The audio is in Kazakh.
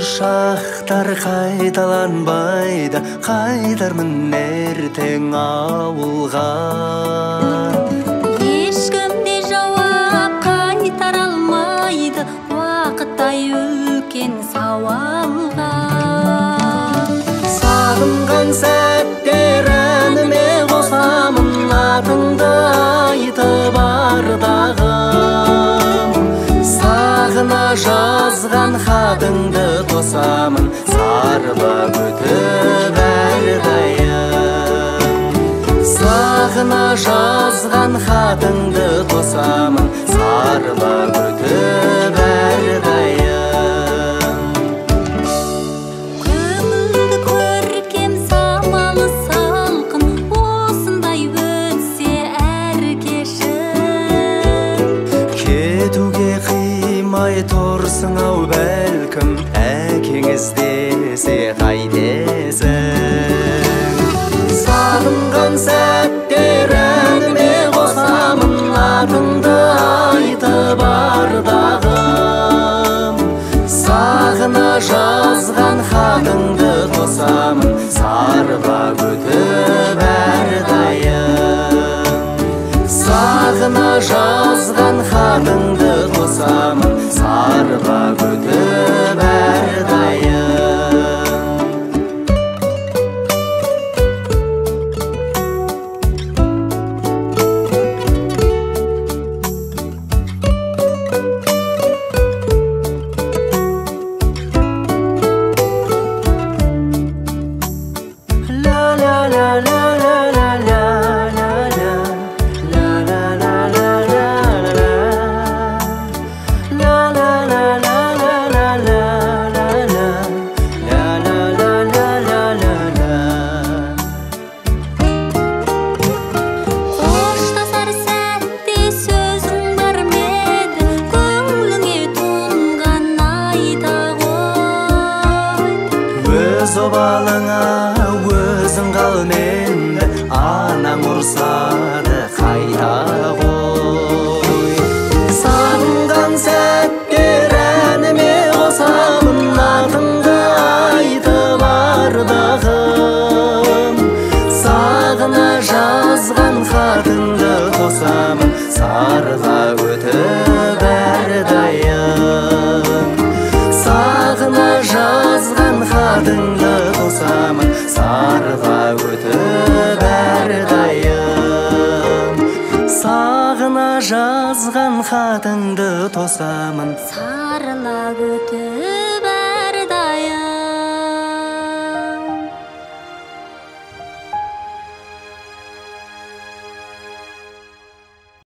шақтар қайталанбайды, қайтармын ертең ауылға. Ешкім де жауап қайтара алмайды, уақыттай үлкен сауалға. Сағынған сәттер әніме қосамын, атыңды айтып ардағым. Сағына жазған хатыңды тосамын, сарыла күтіп әрдайым. Сағына жазған хатыңды тосамын, сарыла күтіп әрдайым. Көңілді көркем самалы салқын, осындай өтсе әр кешім. Кетуге қимай тұрсың ау бәлкім, әкеңіз десе қайтесің. Сағынған сәттер әніме қосамын, атыңды айтып ардағым. Сағына жазған хатыңды тосамын, сарыла күтіп әрдайым. Сағына жазған хатыңды тосамын, сарыла күтіп әрдайым. Өз обалыңа өзің қал менді, анаң ұрсады қайта ғой. Сағынған сәттер әніме қосамын, атыңды айтып ардағым. Сағына жазған хатыңды тосамын, сарыла өтіп әрдайым. Сағына жазған хатыңды тосамын, сарыла өтіп әрдайым. Сағына жазған хатыңды тосамын, сарыла өтіп